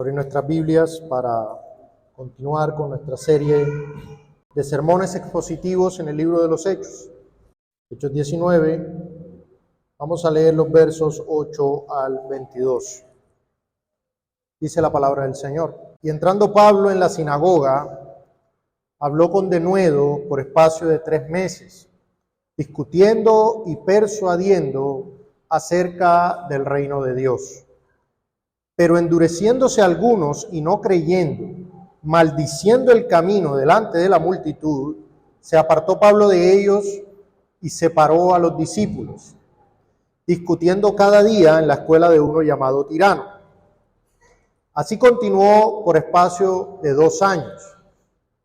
Abrir nuestras Biblias para continuar con nuestra serie de sermones expositivos en el libro de los Hechos. Hechos 19, vamos a leer los versos 8 al 22. Dice la palabra del Señor. Y entrando Pablo en la sinagoga, habló con denuedo por espacio de 3 meses, discutiendo y persuadiendo acerca del reino de Dios. Pero endureciéndose algunos y no creyendo, maldiciendo el camino delante de la multitud, se apartó Pablo de ellos y separó a los discípulos, discutiendo cada día en la escuela de uno llamado Tirano. Así continuó por espacio de 2 años,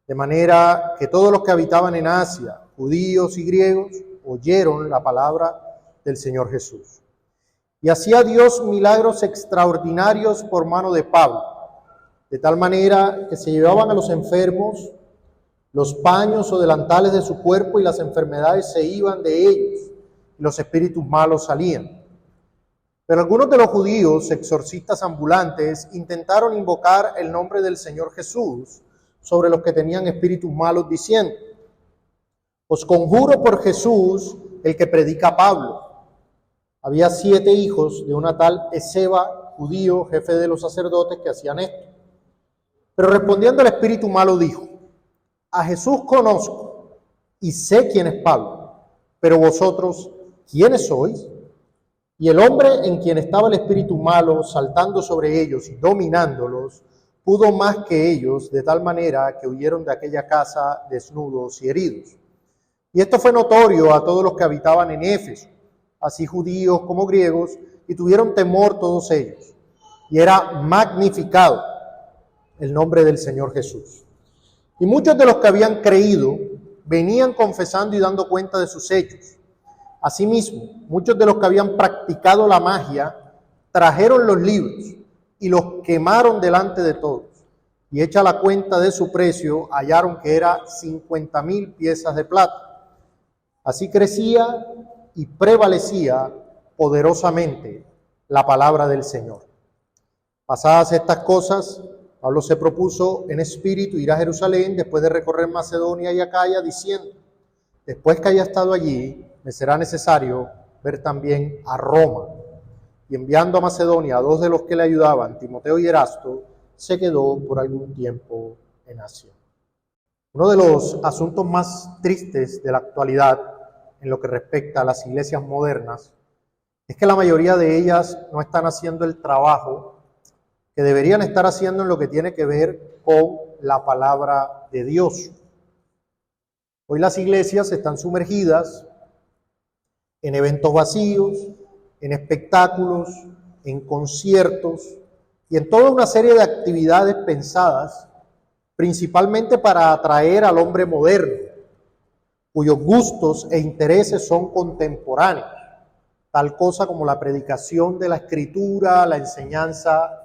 de manera que todos los que habitaban en Asia, judíos y griegos, oyeron la palabra del Señor Jesús. Y hacía Dios milagros extraordinarios por mano de Pablo, de tal manera que se llevaban a los enfermos los paños o delantales de su cuerpo y las enfermedades se iban de ellos y los espíritus malos salían. Pero algunos de los judíos, exorcistas ambulantes, intentaron invocar el nombre del Señor Jesús sobre los que tenían espíritus malos, diciendo: os conjuro por Jesús, el que predica Pablo. Había 7 hijos de una tal Esceva, judío, jefe de los sacerdotes, que hacían esto. Pero respondiendo el espíritu malo dijo: a Jesús conozco y sé quién es Pablo, pero vosotros, ¿quiénes sois? Y el hombre en quien estaba el espíritu malo, saltando sobre ellos y dominándolos, pudo más que ellos, de tal manera que huyeron de aquella casa desnudos y heridos. Y esto fue notorio a todos los que habitaban en Éfeso, así judíos como griegos, y tuvieron temor todos ellos. Y era magnificado el nombre del Señor Jesús. Y muchos de los que habían creído venían confesando y dando cuenta de sus hechos. Asimismo, muchos de los que habían practicado la magia trajeron los libros y los quemaron delante de todos. Y hecha la cuenta de su precio, hallaron que era 50,000 piezas de plata. Así crecía y prevalecía poderosamente la palabra del Señor. Pasadas estas cosas, Pablo se propuso en espíritu ir a Jerusalén después de recorrer Macedonia y Acaya, diciendo: después que haya estado allí, me será necesario ver también a Roma. Y enviando a Macedonia a 2 de los que le ayudaban, Timoteo y Erasto, se quedó por algún tiempo en Asia. Uno de los asuntos más tristes de la actualidad en lo que respecta a las iglesias modernas es que la mayoría de ellas no están haciendo el trabajo que deberían estar haciendo en lo que tiene que ver con la palabra de Dios. Hoy las iglesias están sumergidas en eventos vacíos, en espectáculos, en conciertos y en toda una serie de actividades pensadas principalmente para atraer al hombre moderno, cuyos gustos e intereses son contemporáneos, tal cosa como la predicación de la Escritura, la enseñanza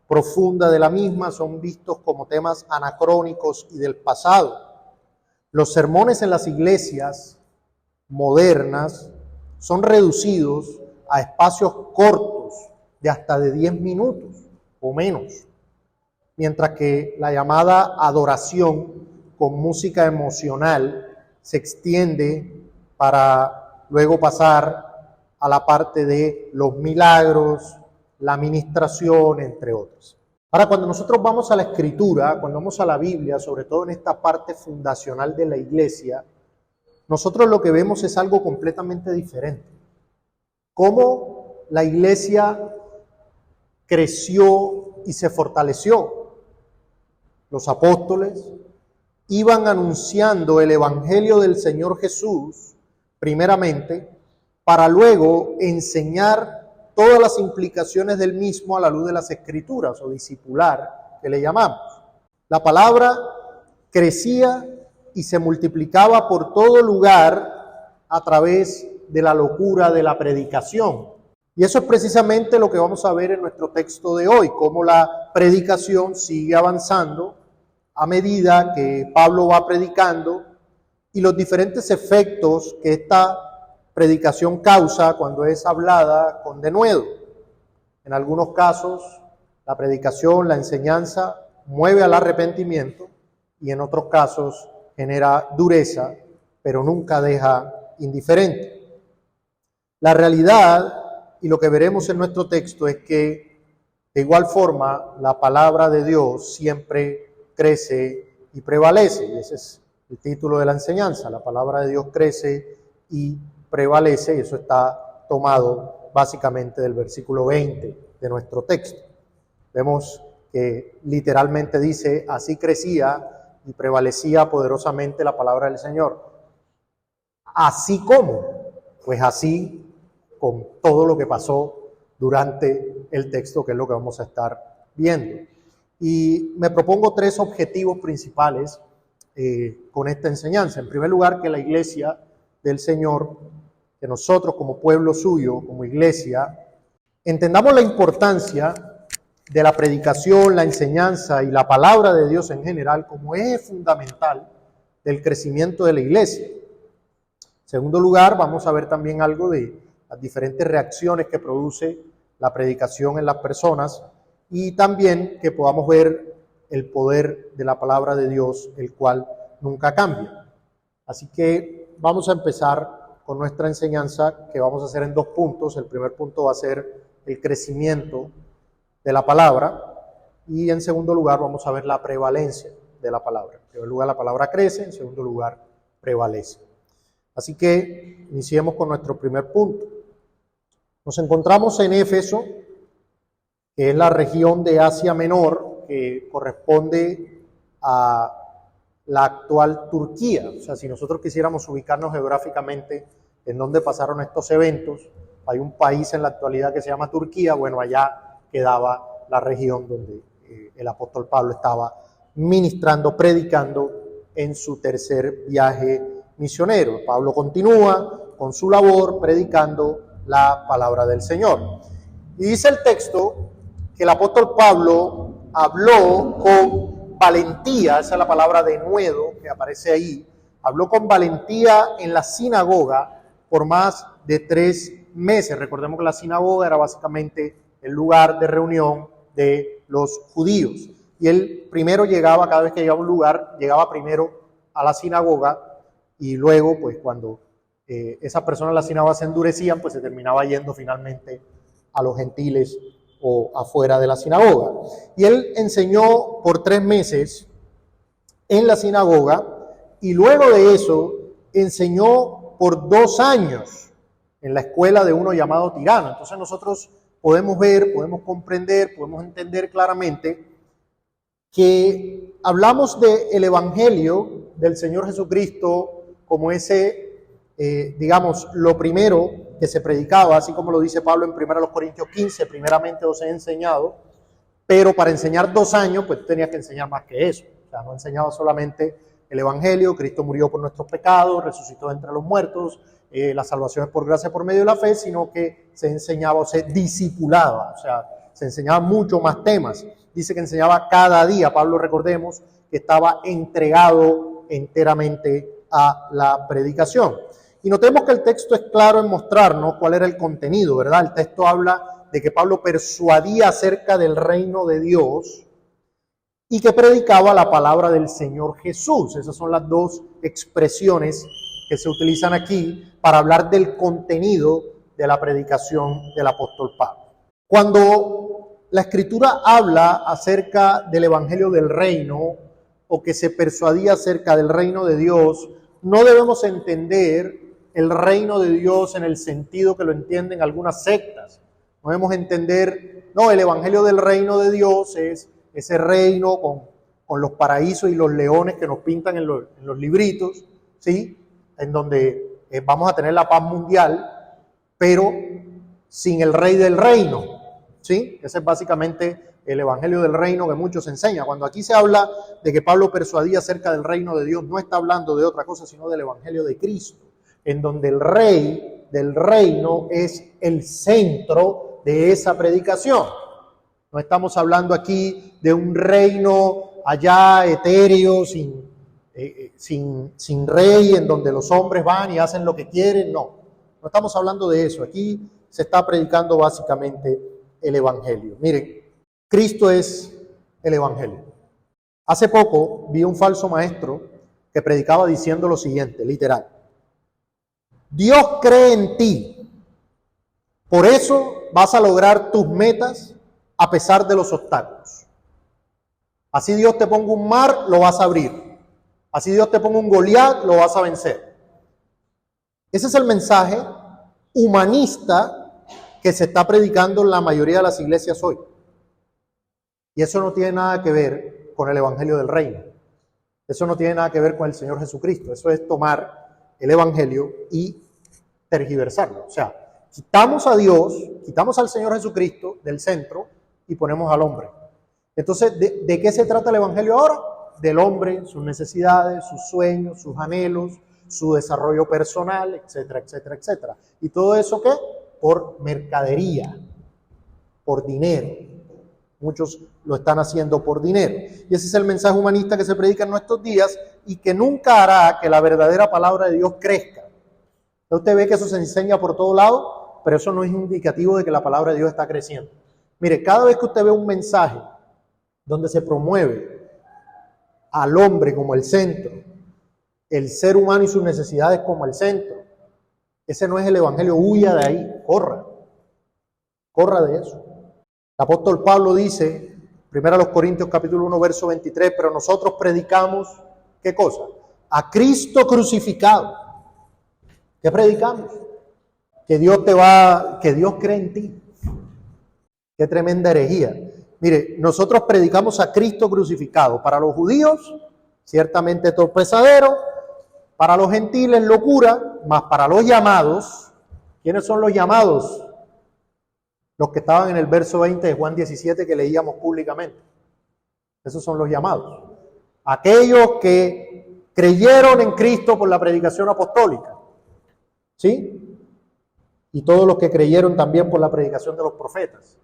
profunda de la misma, son vistos como temas anacrónicos y del pasado. Los sermones en las iglesias modernas son reducidos a espacios cortos de hasta de 10 minutos o menos, mientras que la llamada adoración con música emocional se extiende para luego pasar a la parte de los milagros, la ministración, entre otros. Ahora, cuando nosotros vamos a la Escritura, cuando vamos a la Biblia, sobre todo en esta parte fundacional de la iglesia, nosotros lo que vemos es algo completamente diferente. Cómo la iglesia creció y se fortaleció. Los apóstoles iban anunciando el evangelio del Señor Jesús, primeramente, para luego enseñar todas las implicaciones del mismo a la luz de las Escrituras, o discipular, que le llamamos. La palabra crecía y se multiplicaba por todo lugar a través de la locura de la predicación. Y eso es precisamente lo que vamos a ver en nuestro texto de hoy, cómo la predicación sigue avanzando a medida que Pablo va predicando y los diferentes efectos que esta predicación causa cuando es hablada con denuedo. En algunos casos, la predicación, la enseñanza, mueve al arrepentimiento y en otros casos genera dureza, pero nunca deja indiferente. La realidad, y lo que veremos en nuestro texto, es que de igual forma la palabra de Dios siempre crece y prevalece, y ese es el título de la enseñanza. La palabra de Dios crece y prevalece, y eso está tomado básicamente del versículo 20 de nuestro texto. Vemos que literalmente dice: así crecía y prevalecía poderosamente la palabra del Señor. Así como, pues así con todo lo que pasó durante el texto, que es lo que vamos a estar viendo. Y me propongo 3 objetivos principales con esta enseñanza. En primer lugar, que la iglesia del Señor, que nosotros como pueblo suyo, como iglesia, entendamos la importancia de la predicación, la enseñanza y la palabra de Dios en general como eje fundamental del crecimiento de la iglesia. En segundo lugar, vamos a ver también algo de las diferentes reacciones que produce la predicación en las personas y también que podamos ver el poder de la palabra de Dios, el cual nunca cambia. Así que vamos a empezar con nuestra enseñanza, que vamos a hacer en 2 puntos. El primer punto va a ser el crecimiento de la palabra y en segundo lugar vamos a ver la prevalencia de la palabra. En primer lugar la palabra crece, en segundo lugar prevalece. Así que iniciemos con nuestro primer punto. Nos encontramos en Éfeso, que es la región de Asia Menor, que corresponde a la actual Turquía. O sea, si nosotros quisiéramos ubicarnos geográficamente en donde pasaron estos eventos, hay un país en la actualidad que se llama Turquía. Bueno, allá quedaba la región donde el apóstol Pablo estaba ministrando, predicando en su tercer viaje misionero. Pablo continúa con su labor predicando la palabra del Señor. Y dice el texto que el apóstol Pablo habló con valentía, esa es la palabra denuedo que aparece ahí, habló con valentía en la sinagoga por más de 3 meses. Recordemos que la sinagoga era básicamente el lugar de reunión de los judíos. Y él primero llegaba, cada vez que llegaba a un lugar, llegaba primero a la sinagoga y luego, pues cuando esas personas en la sinagoga se endurecían, pues se terminaba yendo finalmente a los gentiles o afuera de la sinagoga. Y él enseñó por 3 meses en la sinagoga y luego de eso enseñó por 2 años en la escuela de uno llamado Tirano. Entonces nosotros podemos ver, podemos comprender, podemos entender claramente que hablamos del Evangelio del Señor Jesucristo como ese, digamos, lo primero que se predicaba, así como lo dice Pablo en 1 Corintios 15, primeramente os he enseñado, pero para enseñar 2 años, pues tenías que enseñar más que eso. O sea, no enseñaba solamente el Evangelio, Cristo murió por nuestros pecados, resucitó de entre los muertos, la salvación es por gracia por medio de la fe, sino que se enseñaba o se discipulaba, o sea, se enseñaban mucho más temas. Dice que enseñaba cada día. Pablo, recordemos, que estaba entregado enteramente a la predicación. Y notemos que el texto es claro en mostrarnos cuál era el contenido, ¿verdad? El texto habla de que Pablo persuadía acerca del reino de Dios y que predicaba la palabra del Señor Jesús. Esas son las 2 expresiones que se utilizan aquí para hablar del contenido de la predicación del apóstol Pablo. Cuando la Escritura habla acerca del Evangelio del Reino o que se persuadía acerca del reino de Dios, no debemos entender el reino de Dios en el sentido que lo entienden algunas sectas. No debemos entender, no, el Evangelio del reino de Dios es ese reino con los paraísos y los leones que nos pintan en los libritos, ¿sí? En donde vamos a tener la paz mundial, pero sin el rey del reino, ¿sí? Ese es básicamente el Evangelio del reino que muchos enseñan. Cuando aquí se habla de que Pablo persuadía acerca del reino de Dios, no está hablando de otra cosa, sino del Evangelio de Cristo, en donde el rey del reino es el centro de esa predicación. No estamos hablando aquí de un reino allá etéreo, sin rey, en donde los hombres van y hacen lo que quieren. No estamos hablando de eso. Aquí se está predicando básicamente el Evangelio. Miren, Cristo es el Evangelio. Hace poco vi un falso maestro que predicaba diciendo lo siguiente, literal: Dios cree en ti, por eso vas a lograr tus metas a pesar de los obstáculos. Así Dios te ponga un mar, lo vas a abrir. Así Dios te ponga un Goliat, lo vas a vencer. Ese es el mensaje humanista que se está predicando en la mayoría de las iglesias hoy. Y eso no tiene nada que ver con el Evangelio del Reino. Eso no tiene nada que ver con el Señor Jesucristo. Eso es tomar el Evangelio y tergiversarlo. O sea, quitamos a Dios, quitamos al Señor Jesucristo del centro y ponemos al hombre. Entonces, ¿de qué se trata el Evangelio ahora? Del hombre, sus necesidades, sus sueños, sus anhelos, su desarrollo personal, etcétera, etcétera, etcétera. ¿Y todo eso qué? Por mercadería, por dinero. Muchos lo están haciendo por dinero. Y ese es el mensaje humanista que se predica en nuestros días y que nunca hará que la verdadera palabra de Dios crezca. Usted ve que eso se enseña por todo lado, pero eso no es indicativo de que la palabra de Dios está creciendo. Mire, cada vez que usted ve un mensaje donde se promueve al hombre como el centro, el ser humano y sus necesidades como el centro, ese no es el Evangelio. Huya de ahí, corra de eso. El apóstol Pablo dice, 1 Corintios capítulo 1, verso 23, pero nosotros predicamos, ¿qué cosa? A Cristo crucificado. ¿Qué predicamos? Que Dios cree en ti. Qué tremenda herejía. Mire, nosotros predicamos a Cristo crucificado. Para los judíos, ciertamente torpezadero. Para los gentiles, locura. Mas para los llamados, ¿quiénes son los llamados? Los que estaban en el verso 20 de Juan 17 que leíamos públicamente. Esos son los llamados. Aquellos que creyeron en Cristo por la predicación apostólica. ¿Sí? Y todos los que creyeron también por la predicación de los profetas.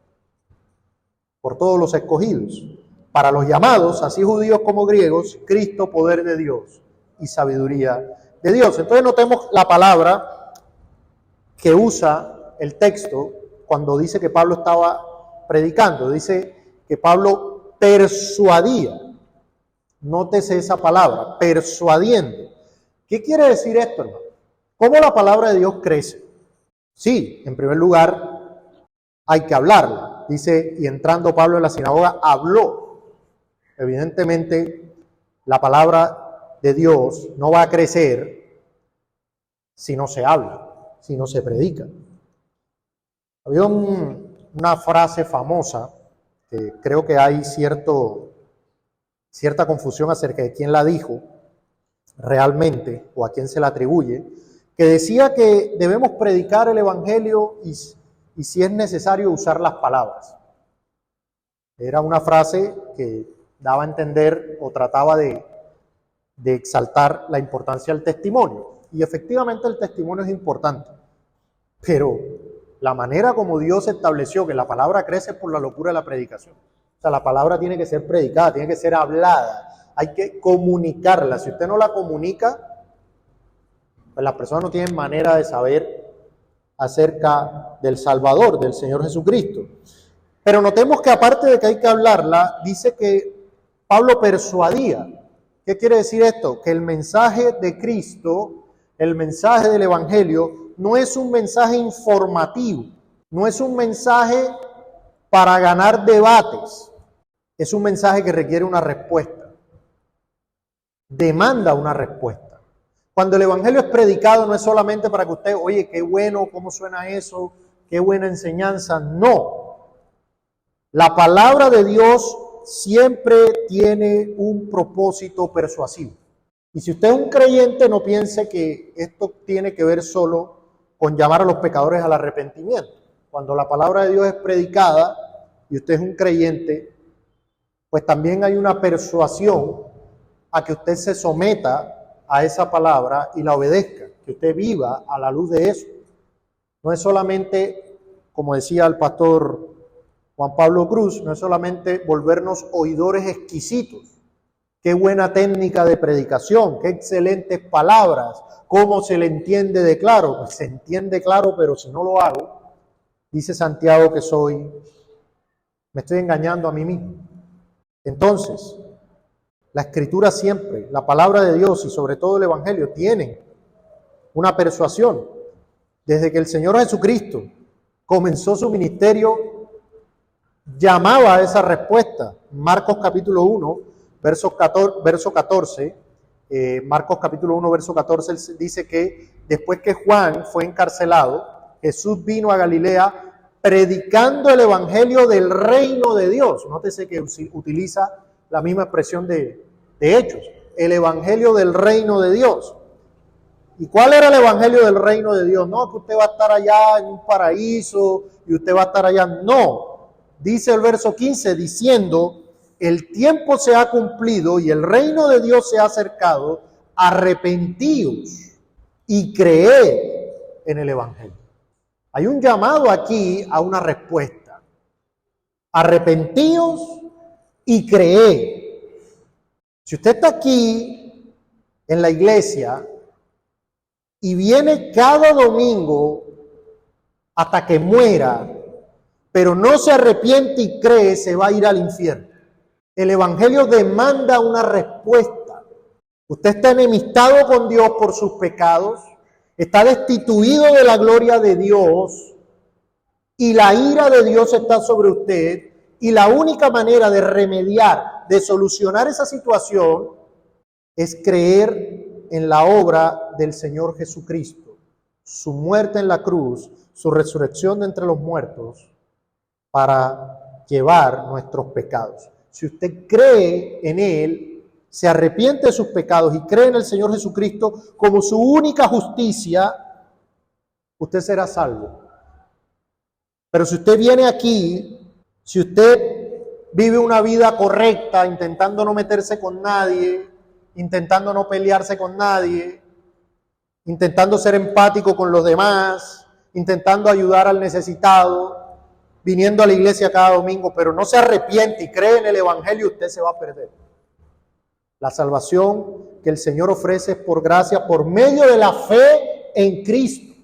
Por todos los escogidos. Para los llamados, así judíos como griegos, Cristo, poder de Dios y sabiduría de Dios. Entonces notemos la palabra que usa el texto cuando dice que Pablo estaba predicando. Dice que Pablo persuadía. Nótese esa palabra, persuadiendo. ¿Qué quiere decir esto, hermano? ¿Cómo la palabra de Dios crece? Sí, en primer lugar, hay que hablarla. Dice, y entrando Pablo en la sinagoga, habló. Evidentemente, la palabra de Dios no va a crecer si no se habla, si no se predica. Había una frase famosa, que creo que hay cierta confusión acerca de quién la dijo realmente o a quién se la atribuye, que decía que debemos predicar el Evangelio y si es necesario usar las palabras. Era una frase que daba a entender o trataba de exaltar la importancia del testimonio. Y efectivamente el testimonio es importante, pero la manera como Dios estableció que la palabra crece por la locura de la predicación. O sea, la palabra tiene que ser predicada, tiene que ser hablada, hay que comunicarla. Si usted no la comunica, pues las personas no tienen manera de saber acerca del Salvador, del Señor Jesucristo. Pero notemos que aparte de que hay que hablarla, dice que Pablo persuadía. ¿Qué quiere decir esto? Que el mensaje de Cristo, el mensaje del Evangelio, no es un mensaje informativo, no es un mensaje para ganar debates, es un mensaje que requiere una respuesta, demanda una respuesta. Cuando el Evangelio es predicado no es solamente para que usted, oye, qué bueno, cómo suena eso, qué buena enseñanza, no. La palabra de Dios siempre tiene un propósito persuasivo. Y si usted es un creyente, no piense que esto tiene que ver solo con llamar a los pecadores al arrepentimiento. Cuando la palabra de Dios es predicada y usted es un creyente, pues también hay una persuasión a que usted se someta a esa palabra y la obedezca, que usted viva a la luz de eso. No es solamente, como decía el pastor Juan Pablo Cruz, no es solamente volvernos oidores exquisitos. Qué buena técnica de predicación, qué excelentes palabras, cómo se le entiende de claro. Pues se entiende claro, pero si no lo hago, dice Santiago que soy Me estoy engañando a mí mismo. Entonces, la Escritura siempre, la palabra de Dios y sobre todo el Evangelio tienen una persuasión. Desde que el Señor Jesucristo comenzó su ministerio, llamaba a esa respuesta. Marcos capítulo 1, verso 14, Marcos capítulo 1, verso 14, dice que después que Juan fue encarcelado, Jesús vino a Galilea predicando el evangelio del reino de Dios. Nótese que utiliza la misma expresión de Hechos, el evangelio del reino de Dios. ¿Y cuál era el evangelio del reino de Dios? No, que usted va a estar allá en un paraíso y usted va a estar allá. No, dice el verso 15, diciendo, el tiempo se ha cumplido y el reino de Dios se ha acercado, arrepentíos y creed en el evangelio. Hay un llamado aquí a una respuesta. Arrepentíos y creed. Si usted está aquí en la iglesia y viene cada domingo hasta que muera, pero no se arrepiente y cree, se va a ir al infierno. El evangelio demanda una respuesta. Usted está enemistado con Dios por sus pecados, está destituido de la gloria de Dios y la ira de Dios está sobre usted, y la única manera de remediar, de solucionar esa situación es creer en la obra del Señor Jesucristo, su muerte en la cruz, su resurrección de entre los muertos para llevar nuestros pecados. Si usted cree en Él, se arrepiente de sus pecados y cree en el Señor Jesucristo como su única justicia, usted será salvo. Pero si usted viene aquí, si usted vive una vida correcta, intentando no meterse con nadie, intentando no pelearse con nadie, intentando ser empático con los demás, intentando ayudar al necesitado, viniendo a la iglesia cada domingo, pero no se arrepiente y cree en el evangelio, usted se va a perder. La salvación que el Señor ofrece es por gracia, por medio de la fe en Cristo.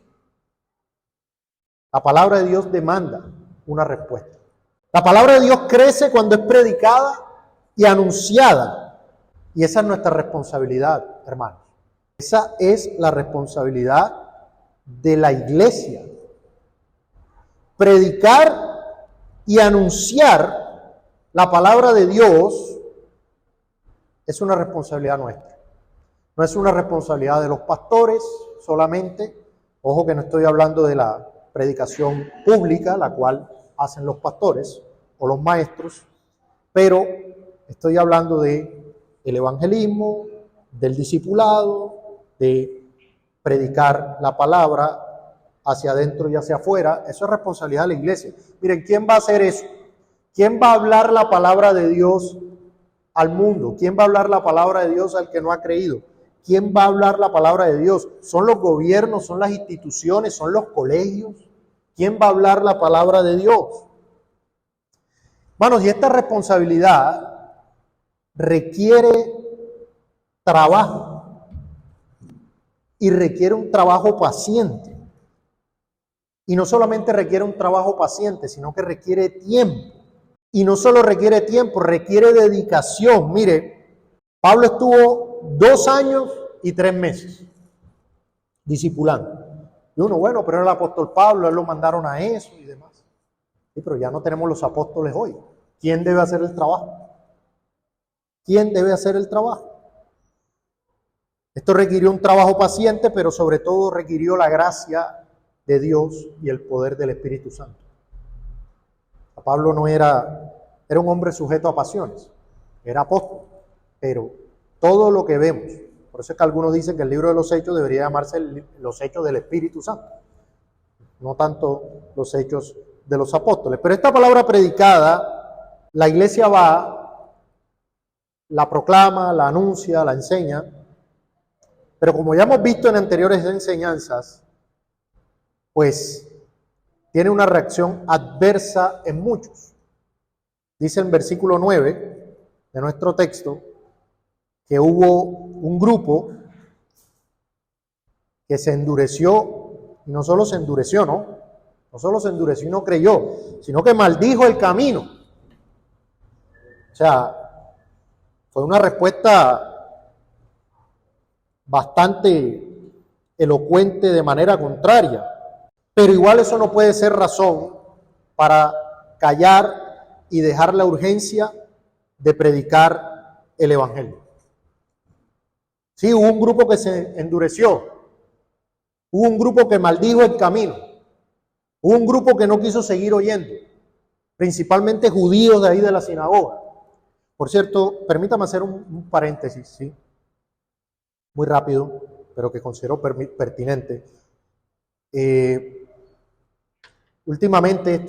La palabra de Dios demanda una respuesta. La palabra de Dios crece cuando es predicada y anunciada. Y esa es nuestra responsabilidad, hermanos. Esa es la responsabilidad de la iglesia. Predicar y anunciar la palabra de Dios es una responsabilidad nuestra. No es una responsabilidad de los pastores solamente. Ojo que no estoy hablando de la predicación pública, la cual hacen los pastores o los maestros, pero estoy hablando de el evangelismo, del discipulado, de predicar la palabra hacia adentro y hacia afuera. Eso es responsabilidad de la iglesia. Miren, ¿quién va a hacer eso? ¿Quién va a hablar la palabra de Dios al mundo? ¿Quién va a hablar la palabra de Dios al que no ha creído? ¿Quién va a hablar la palabra de Dios? ¿Son los gobiernos, son las instituciones, son los colegios? ¿Quién va a hablar la palabra de Dios? Hermanos, y esta responsabilidad requiere trabajo y requiere un trabajo paciente. Y no solamente requiere un trabajo paciente, sino que requiere tiempo. Y no solo requiere tiempo, requiere dedicación. Mire, Pablo estuvo 2 años y 3 meses discipulando. Y uno, bueno, pero era el apóstol Pablo, él lo mandaron a eso y demás. Sí, pero ya no tenemos los apóstoles hoy. ¿Quién debe hacer el trabajo? ¿Quién debe hacer el trabajo? Esto requirió un trabajo paciente, pero sobre todo requirió la gracia de Dios y el poder del Espíritu Santo. Pablo no era un hombre sujeto a pasiones, era apóstol, pero todo lo que vemos, por eso es que algunos dicen que el libro de los Hechos debería llamarse los Hechos del Espíritu Santo, no tanto los Hechos de los apóstoles. Pero esta palabra predicada, la iglesia va, la proclama, la anuncia, la enseña, pero como ya hemos visto en anteriores enseñanzas, pues tiene una reacción adversa en muchos. Dice en versículo 9 de nuestro texto que hubo un grupo que se endureció, y no solo se endureció, no solo se endureció y no creyó, sino que maldijo el camino. O sea, fue una respuesta bastante elocuente de manera contraria. Pero igual eso no puede ser razón para callar y dejar la urgencia de predicar el Evangelio. Sí, hubo un grupo que se endureció, hubo un grupo que maldijo el camino, hubo un grupo que no quiso seguir oyendo, principalmente judíos de ahí de la sinagoga. Por cierto, permítame hacer un paréntesis, ¿sí? Muy rápido, pero que considero pertinente. Últimamente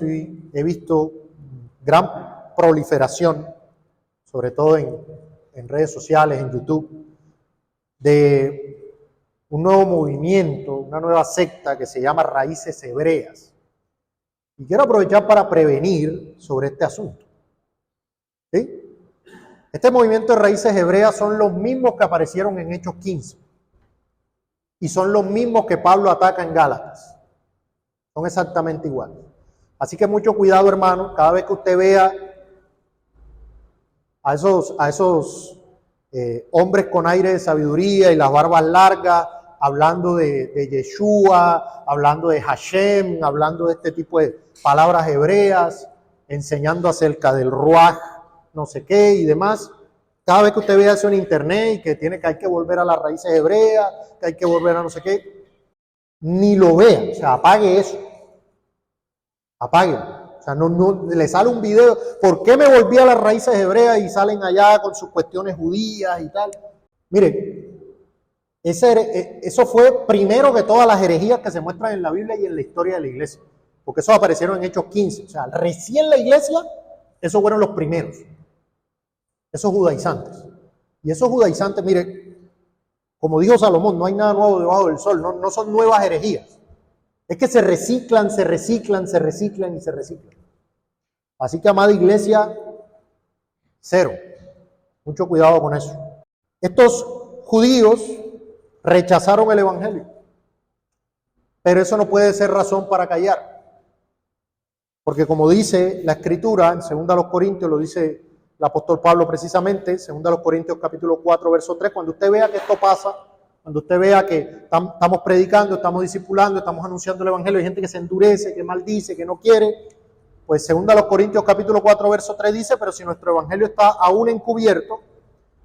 he visto gran proliferación, sobre todo en redes sociales, en YouTube, de un nuevo movimiento, una nueva secta que se llama Raíces Hebreas. Y quiero aprovechar para prevenir sobre este asunto. ¿Sí? Este movimiento de Raíces Hebreas son los mismos que aparecieron en Hechos 15. Y son los mismos que Pablo ataca en Gálatas. Son exactamente iguales. Así que mucho cuidado, hermano, cada vez que usted vea a esos hombres con aire de sabiduría y las barbas largas, hablando de Yeshua, hablando de Hashem, hablando de este tipo de palabras hebreas, enseñando acerca del Ruach, no sé qué y demás. Cada vez que usted vea eso en internet y que hay que volver a las raíces hebreas, que hay que volver a no sé qué, ni lo vea, o sea, apague eso. Apáguenlo. O sea, no le sale un video. ¿Por qué me volví a las raíces hebreas y salen allá con sus cuestiones judías y tal? Miren, eso fue primero que todas las herejías que se muestran en la Biblia y en la historia de la iglesia. Porque esos aparecieron en Hechos 15. O sea, recién la iglesia, esos fueron los primeros. Esos judaizantes. Y esos judaizantes, miren, como dijo Salomón, no hay nada nuevo debajo del sol. No son nuevas herejías. Es que se reciclan y se reciclan. Así que, amada iglesia, cero. Mucho cuidado con eso. Estos judíos rechazaron el Evangelio. Pero eso no puede ser razón para callar. Porque como dice la Escritura, en 2 Corintios, lo dice el apóstol Pablo precisamente, 2 Corintios capítulo 4, verso 3, cuando usted vea que esto pasa, cuando usted vea que estamos predicando, estamos discipulando, estamos anunciando el Evangelio, hay gente que se endurece, que maldice, que no quiere, pues 2 Corintios capítulo 4, verso 3 dice, pero si nuestro Evangelio está aún encubierto,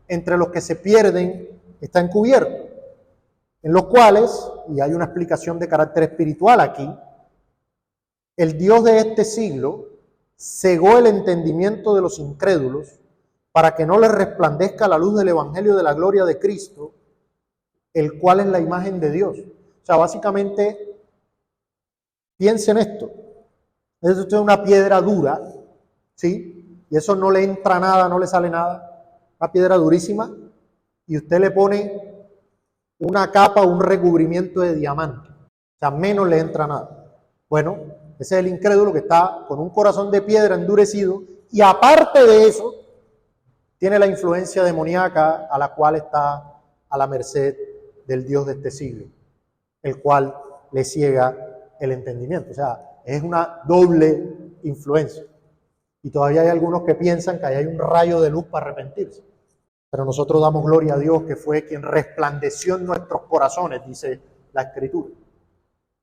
entre los que se pierden está encubierto, en los cuales, y hay una explicación de carácter espiritual aquí, el Dios de este siglo cegó el entendimiento de los incrédulos para que no les resplandezca la luz del Evangelio de la gloria de Cristo, el cual es la imagen de Dios. O sea, básicamente, piensen esto. Esto es una piedra dura, ¿sí? Y eso no le entra nada, no le sale nada. Una piedra durísima. Y usted le pone una capa, un recubrimiento de diamante. O sea, menos le entra nada. Bueno, ese es el incrédulo que está con un corazón de piedra endurecido. Y aparte de eso, tiene la influencia demoníaca a la cual está a la merced del Dios de este siglo, el cual le ciega el entendimiento. O sea, es una doble influencia. Y todavía hay algunos que piensan que ahí hay un rayo de luz para arrepentirse. Pero nosotros damos gloria a Dios, que fue quien resplandeció en nuestros corazones, dice la Escritura.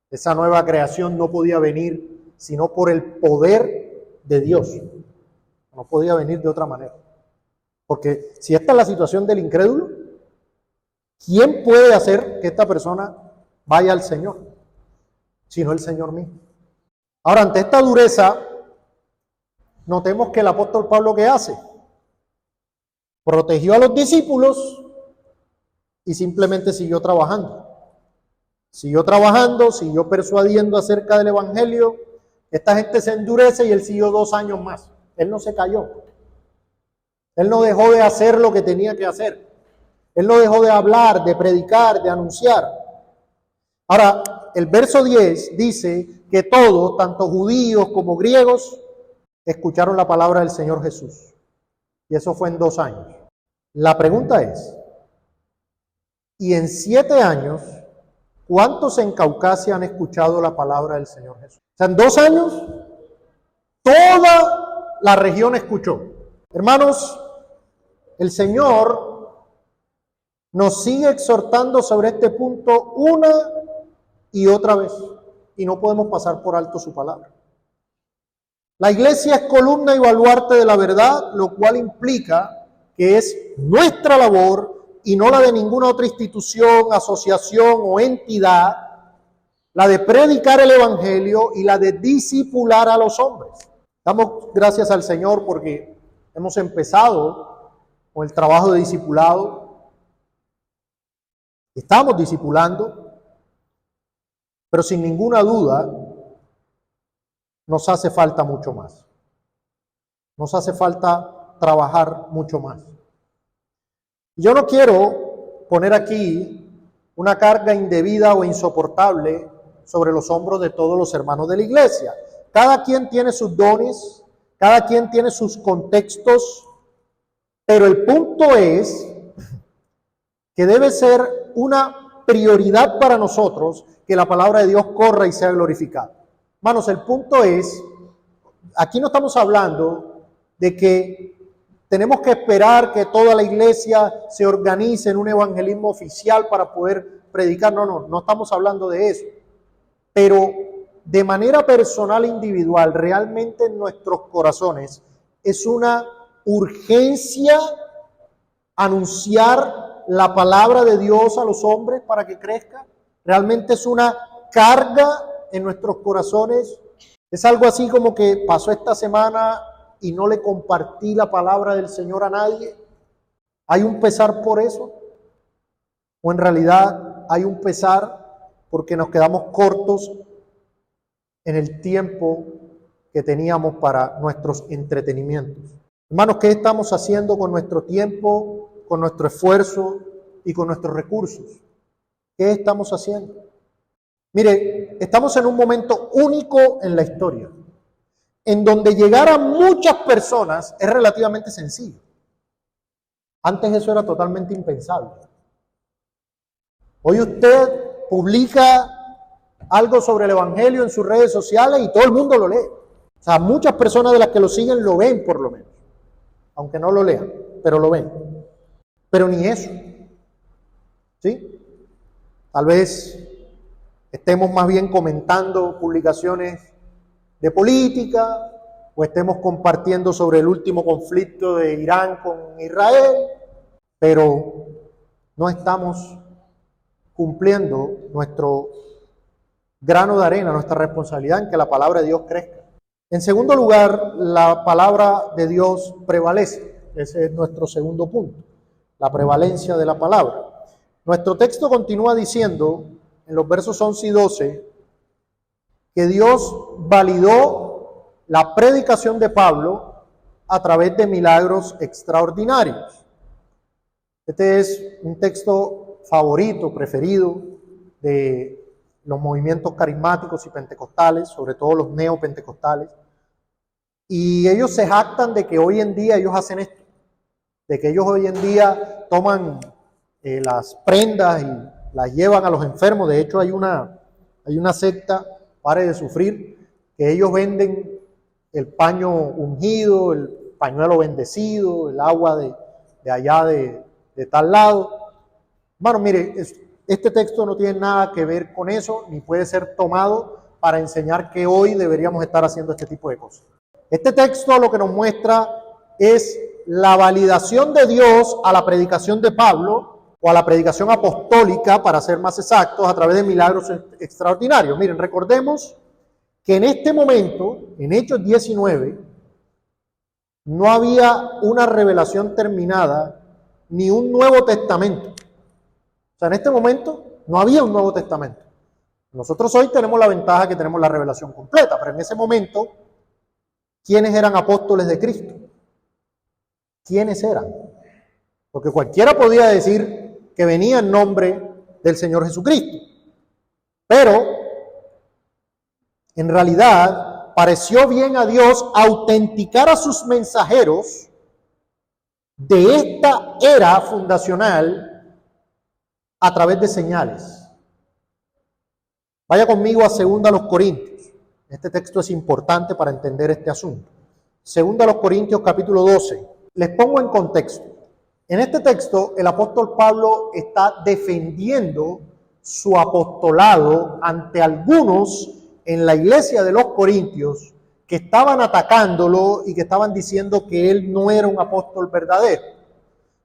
Esa nueva creación no podía venir sino por el poder de Dios. No podía venir de otra manera. Porque si esta es la situación del incrédulo, ¿quién puede hacer que esta persona vaya al Señor? Sino el Señor mismo. Ahora, ante esta dureza, notemos que el apóstol Pablo, ¿qué hace? Protegió a los discípulos y simplemente siguió trabajando. Siguió trabajando, siguió persuadiendo acerca del Evangelio. Esta gente se endurece y él siguió 2 años más. Él no se cayó. Él no dejó de hacer lo que tenía que hacer. Él no dejó de hablar, de predicar, de anunciar. Ahora, el verso 10 dice que todos, tanto judíos como griegos, escucharon la palabra del Señor Jesús. Y eso fue en 2 años. La pregunta es, ¿y en 7 años, cuántos en Caucasia han escuchado la palabra del Señor Jesús? O sea, en 2 años, toda la región escuchó. Hermanos, el Señor nos sigue exhortando sobre este punto una y otra vez, y no podemos pasar por alto su palabra. La iglesia es columna y baluarte de la verdad, lo cual implica que es nuestra labor y no la de ninguna otra institución, asociación o entidad, la de predicar el evangelio y la de discipular a los hombres. Damos gracias al Señor porque hemos empezado con el trabajo de discipulado. Estamos discipulando, pero sin ninguna duda nos hace falta mucho más. Nos hace falta trabajar mucho más. Yo no quiero poner aquí una carga indebida o insoportable sobre los hombros de todos los hermanos de la iglesia. Cada quien tiene sus dones, cada quien tiene sus contextos, pero el punto es que debe ser una prioridad para nosotros que la palabra de Dios corra y sea glorificada. Hermanos, el punto es, aquí no estamos hablando de que tenemos que esperar que toda la iglesia se organice en un evangelismo oficial para poder predicar. No estamos hablando de eso. Pero de manera personal e individual, realmente en nuestros corazones es una urgencia anunciar la palabra de Dios a los hombres para que crezca. Realmente es una carga en nuestros corazones. Es algo así como que pasó esta semana y no le compartí la palabra del Señor a nadie. ¿Hay un pesar por eso? ¿O en realidad hay un pesar porque nos quedamos cortos en el tiempo que teníamos para nuestros entretenimientos? Hermanos, ¿qué estamos haciendo con nuestro tiempo, con nuestro esfuerzo y con nuestros recursos? ¿Qué estamos haciendo? Mire, estamos en un momento único en la historia, en donde llegar a muchas personas es relativamente sencillo. Antes eso era totalmente impensable. Hoy usted publica algo sobre el evangelio en sus redes sociales y todo el mundo lo lee. O sea, muchas personas de las que lo siguen lo ven por lo menos, aunque no lo lean, pero lo ven. Pero ni eso, ¿sí? Tal vez estemos más bien comentando publicaciones de política, o estemos compartiendo sobre el último conflicto de Irán con Israel, pero no estamos cumpliendo nuestro grano de arena, nuestra responsabilidad en que la palabra de Dios crezca. En segundo lugar, la palabra de Dios prevalece. Ese es nuestro segundo punto, la prevalencia de la palabra. Nuestro texto continúa diciendo, en los versos 11 y 12, que Dios validó la predicación de Pablo a través de milagros extraordinarios. Este es un texto favorito, preferido de los movimientos carismáticos y pentecostales, sobre todo los neopentecostales. Y ellos se jactan de que hoy en día ellos hacen esto, de que ellos hoy en día toman las prendas y las llevan a los enfermos. De hecho, hay una secta, Pare de Sufrir, que ellos venden el paño ungido, el pañuelo bendecido, el agua de allá de tal lado. Bueno, mire, este texto no tiene nada que ver con eso, ni puede ser tomado para enseñar que hoy deberíamos estar haciendo este tipo de cosas. Este texto lo que nos muestra es la validación de Dios a la predicación de Pablo, o a la predicación apostólica, para ser más exactos, a través de milagros extraordinarios. Miren, recordemos que en este momento, en Hechos 19, no había una revelación terminada, ni un Nuevo Testamento. O sea, en este momento no había un Nuevo Testamento. Nosotros hoy tenemos la ventaja que tenemos la revelación completa, pero en ese momento, ¿quiénes eran apóstoles de Cristo? ¿Quiénes eran? Porque cualquiera podía decir que venía en nombre del Señor Jesucristo, pero en realidad pareció bien a Dios autenticar a sus mensajeros de esta era fundacional a través de señales. Vaya conmigo a 2 Corintios. Este texto es importante para entender este asunto. 2 Corintios capítulo 12. les pongo en contexto. En este texto, el apóstol Pablo está defendiendo su apostolado ante algunos en la iglesia de los Corintios que estaban atacándolo y que estaban diciendo que él no era un apóstol verdadero.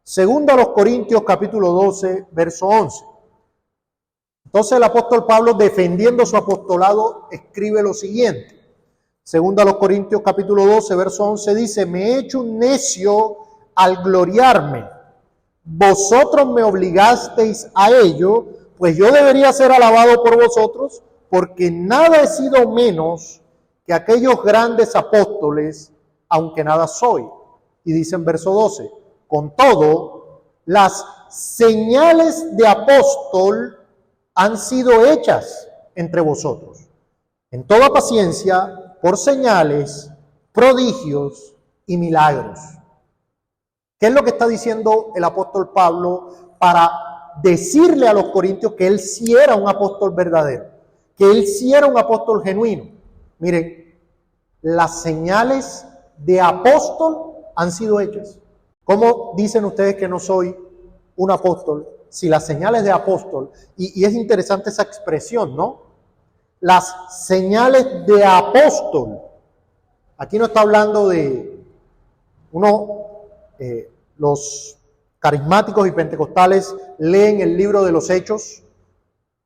Segundo a los Corintios capítulo 12, verso 11. Entonces el apóstol Pablo, defendiendo su apostolado, escribe lo siguiente. Segundo a los Corintios capítulo 12, verso 11 dice: me he hecho un necio al gloriarme. Vosotros me obligasteis a ello, pues yo debería ser alabado por vosotros, porque nada he sido menos que aquellos grandes apóstoles, aunque nada soy. Y dice en verso 12: con todo, las señales de apóstol han sido hechas entre vosotros, en toda paciencia, por señales, prodigios y milagros. ¿Qué es lo que está diciendo el apóstol Pablo para decirle a los corintios que él sí era un apóstol verdadero, que él sí era un apóstol genuino? Miren, las señales de apóstol han sido hechas. ¿Cómo dicen ustedes que no soy un apóstol si las señales de apóstol, y es interesante esa expresión, ¿no? Las señales de apóstol. Aquí no está hablando de los carismáticos y pentecostales leen el libro de los Hechos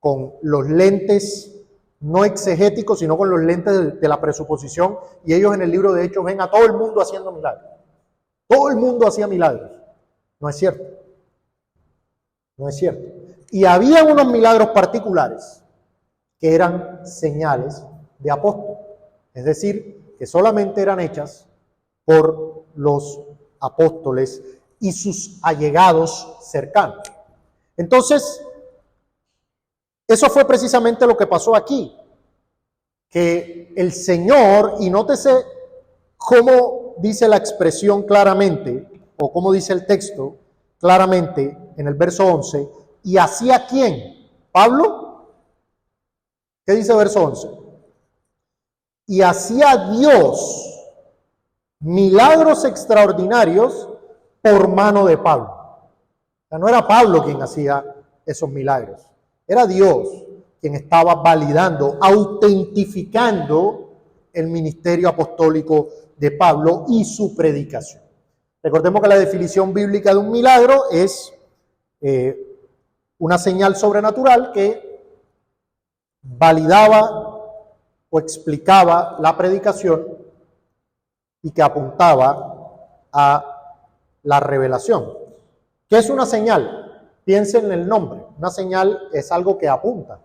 con los lentes no exegéticos, sino con los lentes de la presuposición, y ellos en el libro de Hechos ven a todo el mundo haciendo milagros. Todo el mundo hacía milagros. No es cierto. No es cierto. Y había unos milagros particulares que eran señales de apóstol. Es decir, que solamente eran hechas por los apóstoles y sus allegados cercanos. Entonces, eso fue precisamente lo que pasó aquí. Que el Señor, y nótese cómo dice la expresión claramente, o cómo dice el texto claramente en el verso 11, ¿y hacía quién? ¿Pablo? ¿Qué dice el verso 11? Y hacía Dios milagros extraordinarios por mano de Pablo. O sea, no era Pablo quien hacía esos milagros, era Dios quien estaba validando, autentificando el ministerio apostólico de Pablo y su predicación. Recordemos que la definición bíblica de un milagro es una señal sobrenatural que validaba o explicaba la predicación y que apuntaba a la revelación. ¿Qué es una señal? Piensen en el nombre. Una señal es algo que apunta,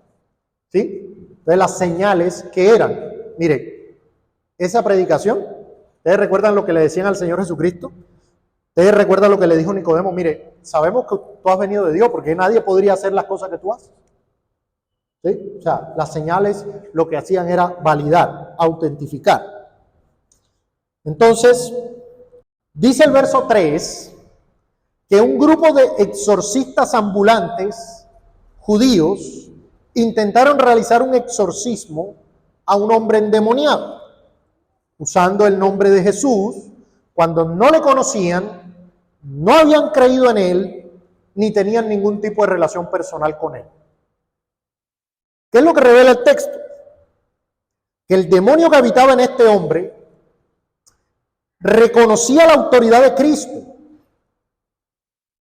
¿sí? Entonces las señales que eran, mire, esa predicación, ¿ustedes recuerdan lo que le decían al Señor Jesucristo? ¿Ustedes recuerdan lo que le dijo Nicodemo? Mire, sabemos que tú has venido de Dios porque nadie podría hacer las cosas que tú haces. ¿Sí? O sea, las señales lo que hacían era validar, autentificar. Entonces, dice el verso 3 que un grupo de exorcistas ambulantes judíos intentaron realizar un exorcismo a un hombre endemoniado, usando el nombre de Jesús, cuando no le conocían, no habían creído en él, ni tenían ningún tipo de relación personal con él. ¿Qué es lo que revela el texto? Que el demonio que habitaba en este hombre reconocía la autoridad de Cristo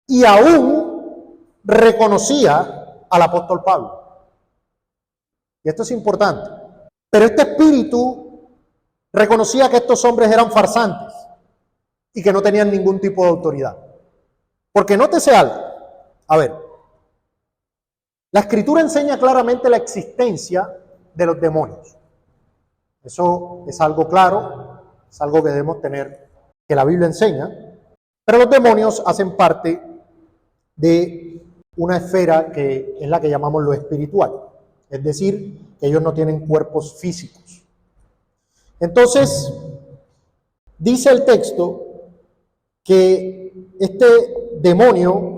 y aún reconocía al apóstol Pablo. Y esto es importante. Pero este espíritu reconocía que estos hombres eran farsantes y que no tenían ningún tipo de autoridad. Porque nótese algo. A ver, la Escritura enseña claramente la existencia de los demonios. Eso es algo claro, es algo que debemos tener, que la Biblia enseña. Pero los demonios hacen parte de una esfera que es la que llamamos lo espiritual. Es decir, que ellos no tienen cuerpos físicos. Entonces, dice el texto que este demonio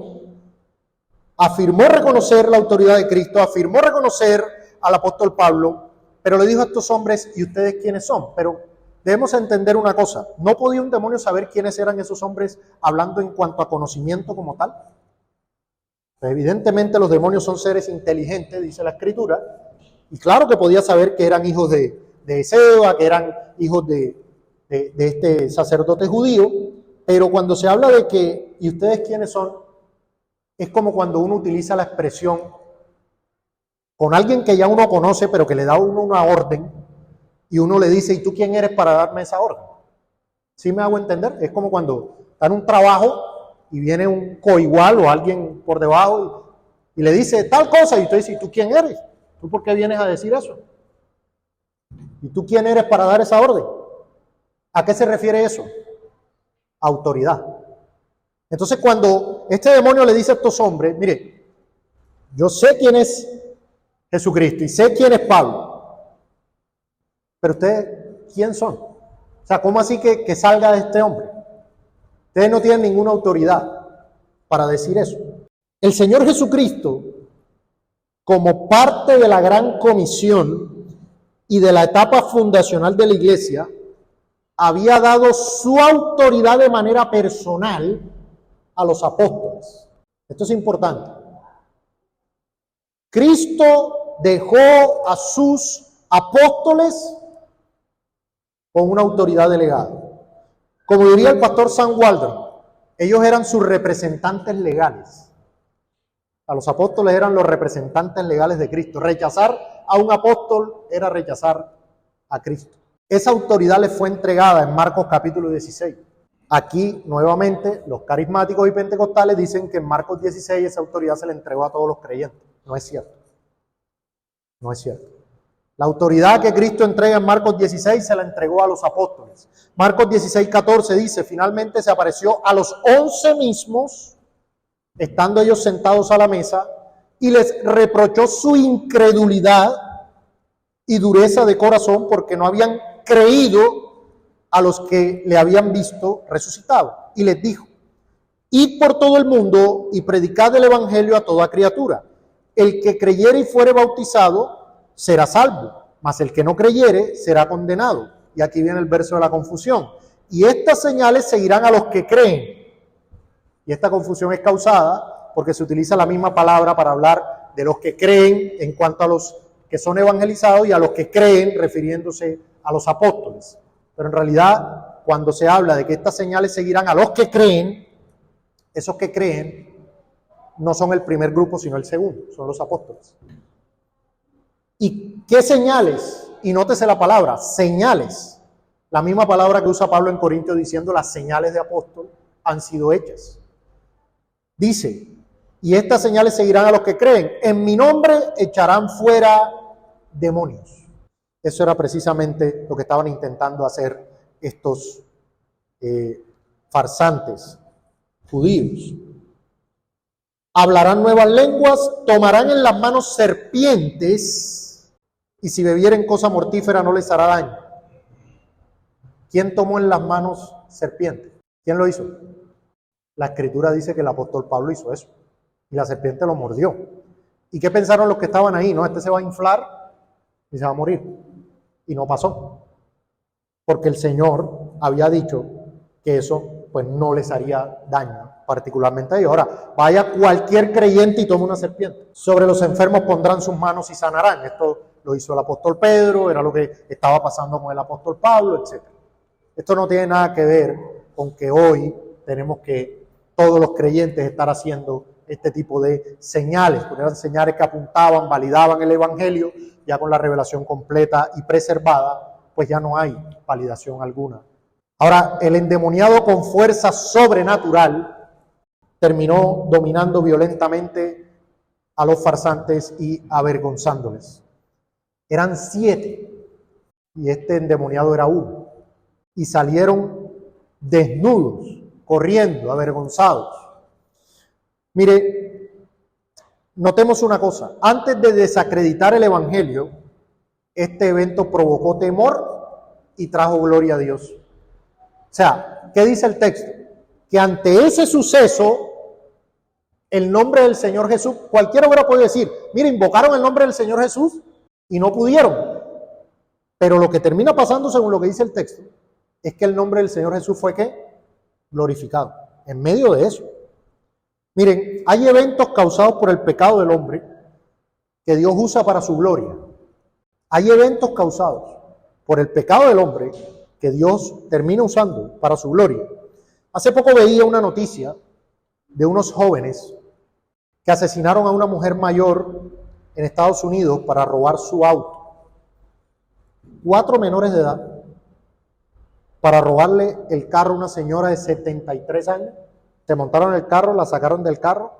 afirmó reconocer la autoridad de Cristo, afirmó reconocer al apóstol Pablo, pero le dijo a estos hombres: ¿y ustedes quiénes son? Pero debemos entender una cosa. ¿No podía un demonio saber quiénes eran esos hombres hablando en cuanto a conocimiento como tal? Pues evidentemente los demonios son seres inteligentes, dice la Escritura, y claro que podía saber que eran hijos de Ezeba, que eran hijos de este sacerdote judío, pero cuando se habla de que, ¿y ustedes quiénes son?, es como cuando uno utiliza la expresión con alguien que ya uno conoce, pero que le da a uno una orden, y uno le dice, ¿y tú quién eres para darme esa orden? ¿Sí me hago entender? Es como cuando está en un trabajo y viene un coigual o alguien por debajo y le dice tal cosa, y usted dice, ¿y tú quién eres? ¿Tú por qué vienes a decir eso? ¿Y tú quién eres para dar esa orden? ¿A qué se refiere eso? Autoridad. Entonces, cuando este demonio le dice a estos hombres, mire, yo sé quién es Jesucristo y sé quién es Pablo, pero ustedes, ¿quién son? O sea, ¿cómo así que salga de este hombre? Ustedes no tienen ninguna autoridad para decir eso. El Señor Jesucristo, como parte de la gran comisión y de la etapa fundacional de la iglesia, había dado su autoridad de manera personal a los apóstoles. Esto es importante. Cristo dejó a sus apóstoles con una autoridad delegada. Como diría el pastor Sam Waldron, ellos eran sus representantes legales. A los apóstoles eran los representantes legales de Cristo. Rechazar a un apóstol era rechazar a Cristo. Esa autoridad les fue entregada en Marcos capítulo 16. Aquí, nuevamente, los carismáticos y pentecostales dicen que en Marcos 16 esa autoridad se le entregó a todos los creyentes. No es cierto. No es cierto. La autoridad que Cristo entrega en Marcos 16 se la entregó a los apóstoles. Marcos 16:14 dice, finalmente se apareció a los 11 mismos, estando ellos sentados a la mesa, y les reprochó su incredulidad y dureza de corazón porque no habían creído a los que le habían visto resucitado. Y les dijo, id por todo el mundo y predicad el evangelio a toda criatura. El que creyere y fuere bautizado será salvo, mas el que no creyere será condenado. Y aquí viene el verso de la confusión. Y estas señales seguirán a los que creen. Y esta confusión es causada porque se utiliza la misma palabra para hablar de los que creen en cuanto a los que son evangelizados y a los que creen refiriéndose a los apóstoles. Pero en realidad, cuando se habla de que estas señales seguirán a los que creen, esos que creen no son el primer grupo, sino el segundo, son los apóstoles. ¿Y qué señales? Y nótese la palabra, señales. La misma palabra que usa Pablo en Corintios diciendo las señales de apóstol han sido hechas. Dice, y estas señales seguirán a los que creen. En mi nombre echarán fuera demonios. Eso era precisamente lo que estaban intentando hacer estos farsantes judíos. Hablarán nuevas lenguas, tomarán en las manos serpientes, y si bebieren cosa mortífera no les hará daño. ¿Quién tomó en las manos serpientes? ¿Quién lo hizo? La Escritura dice que el apóstol Pablo hizo eso, y la serpiente lo mordió. ¿Y qué pensaron los que estaban ahí? No, este se va a inflar y se va a morir. Y no pasó, porque el Señor había dicho que eso pues no les haría daño, particularmente a ellos. Ahora, vaya cualquier creyente y tome una serpiente. Sobre los enfermos pondrán sus manos y sanarán. Esto lo hizo el apóstol Pedro, era lo que estaba pasando con el apóstol Pablo, etc. Esto no tiene nada que ver con que hoy tenemos que todos los creyentes estar haciendo este tipo de señales, porque eran señales que apuntaban, validaban el evangelio. Ya con la revelación completa y preservada, pues ya no hay validación alguna. Ahora, el endemoniado con fuerza sobrenatural terminó dominando violentamente a los farsantes y avergonzándoles. Eran 7 y este endemoniado era 1. Y salieron desnudos, corriendo, avergonzados. Mire, notemos una cosa, antes de desacreditar el evangelio, este evento provocó temor y trajo gloria a Dios. O sea, ¿qué dice el texto? Que ante ese suceso, el nombre del Señor Jesús, cualquiera hubiera podido decir, mira, invocaron el nombre del Señor Jesús y no pudieron. Pero lo que termina pasando, según lo que dice el texto, es que el nombre del Señor Jesús fue ¿qué? Glorificado. En medio de eso. Miren, hay eventos causados por el pecado del hombre que Dios usa para su gloria. Hay eventos causados por el pecado del hombre que Dios termina usando para su gloria. Hace poco veía una noticia de unos jóvenes que asesinaron a una mujer mayor en Estados Unidos para robar su auto. 4 menores de edad para robarle el carro a una señora de 73 años. Se montaron en el carro, la sacaron del carro,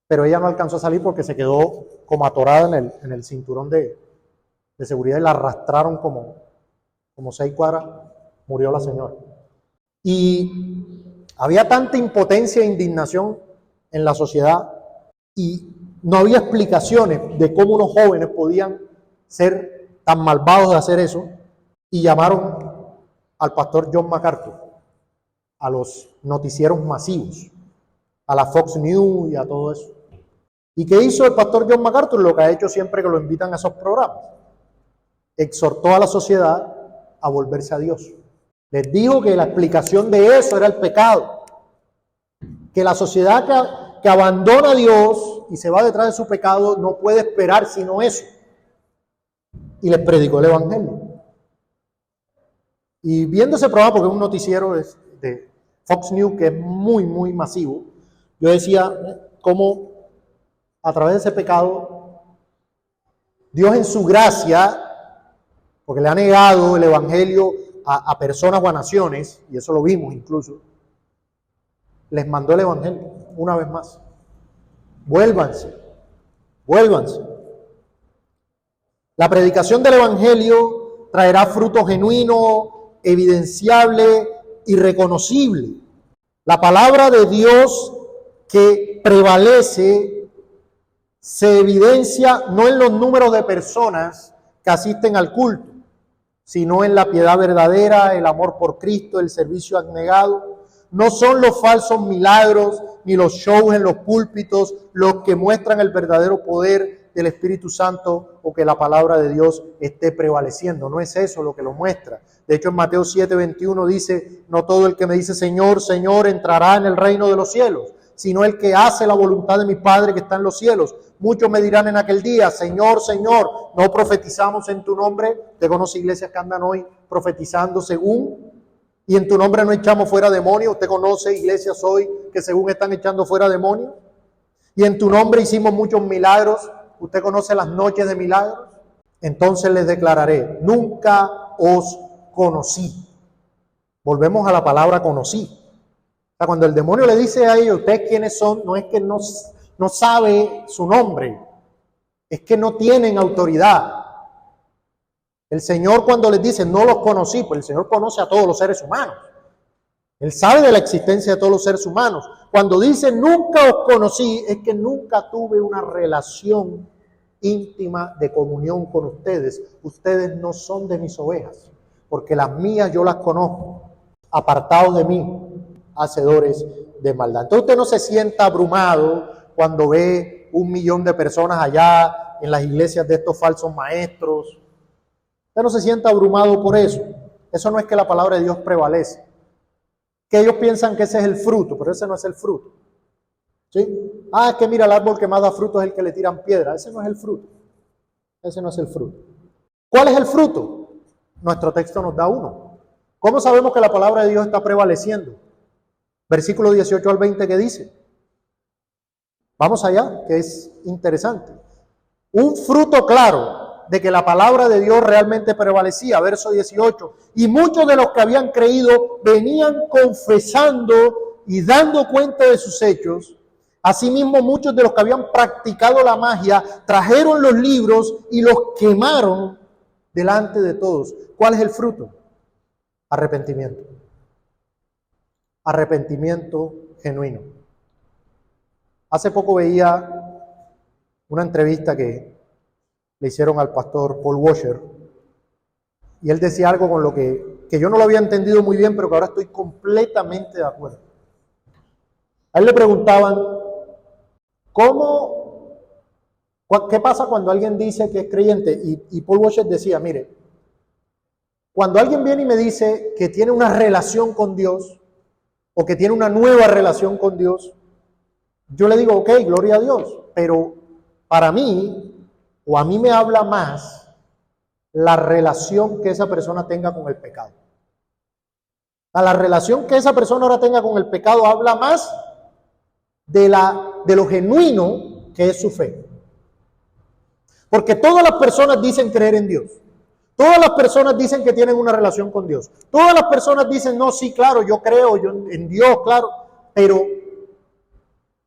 pero ella no alcanzó a salir porque se quedó como atorada en el cinturón de seguridad y la arrastraron como 6 cuadras, murió la señora. Y había tanta impotencia e indignación en la sociedad y no había explicaciones de cómo unos jóvenes podían ser tan malvados de hacer eso, y llamaron al pastor John MacArthur, a los noticieros masivos, a la Fox News y a todo eso. ¿Y qué hizo el pastor John MacArthur? Lo que ha hecho siempre que lo invitan a esos programas. Exhortó a la sociedad a volverse a Dios. Les dijo que la explicación de eso era el pecado. Que la sociedad que abandona a Dios y se va detrás de su pecado no puede esperar sino eso. Y les predicó el evangelio. Y viendo ese programa, porque es un noticiero de Fox News que es muy, muy masivo, yo decía cómo a través de ese pecado, Dios en su gracia, porque le ha negado el evangelio a personas o a naciones, y eso lo vimos incluso, les mandó el evangelio una vez más. Vuélvanse. La predicación del evangelio traerá fruto genuino, evidenciable y reconocible. La palabra de Dios que prevalece se evidencia no en los números de personas que asisten al culto, sino en la piedad verdadera, el amor por Cristo, el servicio abnegado. No son los falsos milagros ni los shows en los púlpitos los que muestran el verdadero poder del Espíritu Santo o que la palabra de Dios esté prevaleciendo. No es eso lo que lo muestra. De hecho, en Mateo 7:21 dice: no todo el que me dice Señor, Señor entrará en el reino de los cielos, sino el que hace la voluntad de mi Padre que está en los cielos. Muchos me dirán en aquel día: Señor, Señor, ¿no profetizamos en tu nombre? Te conoce iglesias que andan hoy profetizando y en tu nombre no echamos fuera demonios. Usted conoce iglesias hoy que según están echando fuera demonios. Y en tu nombre hicimos muchos milagros. Usted conoce las noches de milagros. Entonces les declararé: nunca os conocí. Volvemos a la palabra conocí. O sea, cuando el demonio le dice a ellos: ¿ustedes quiénes son? No es que no sabe su nombre, es que no tienen autoridad. El Señor, cuando les dice no los conocí, pues el Señor conoce a todos los seres humanos. Él sabe de la existencia de todos los seres humanos. Cuando dice nunca os conocí, es que nunca tuve una relación íntima de comunión con ustedes. Ustedes no son de mis ovejas, porque las mías yo las conozco. Apartados de mí, hacedores de maldad. Entonces usted no se sienta abrumado cuando ve 1 millón de personas allá en las iglesias de estos falsos maestros. Usted no se sienta abrumado por eso. Eso no es que la palabra de Dios prevalece. Que ellos piensan que ese es el fruto, pero ese no es el fruto. ¿Sí? Es que mira, el árbol que más da fruto es el que le tiran piedra. Ese no es el fruto. Ese no es el fruto. ¿Cuál es el fruto? Nuestro texto nos da uno. ¿Cómo sabemos que la palabra de Dios está prevaleciendo? Versículo 18 al 20, ¿qué dice? Vamos allá, que es interesante. Un fruto claro de que la palabra de Dios realmente prevalecía. Verso 18. Y muchos de los que habían creído venían confesando y dando cuenta de sus hechos. Asimismo, muchos de los que habían practicado la magia trajeron los libros y los quemaron delante de todos. ¿Cuál es el fruto? Arrepentimiento. Arrepentimiento genuino. Hace poco veía una entrevista que le hicieron al pastor Paul Washer y él decía algo con lo que yo no lo había entendido muy bien, pero que ahora estoy completamente de acuerdo. A él le preguntaban: ¿qué pasa cuando alguien dice que es creyente? Y Paul Washer decía: mire, Cuando alguien viene y me dice que tiene una relación con Dios o que tiene una nueva relación con Dios, yo le digo, ok, gloria a Dios, pero para mí, o a mí me habla más la relación que esa persona tenga con el pecado. La relación que esa persona ahora tenga con el pecado habla más de lo genuino que es su fe. Porque todas las personas dicen creer en Dios. Todas las personas dicen que tienen una relación con Dios. Todas las personas dicen, no, sí, claro, yo creo en Dios, claro. Pero,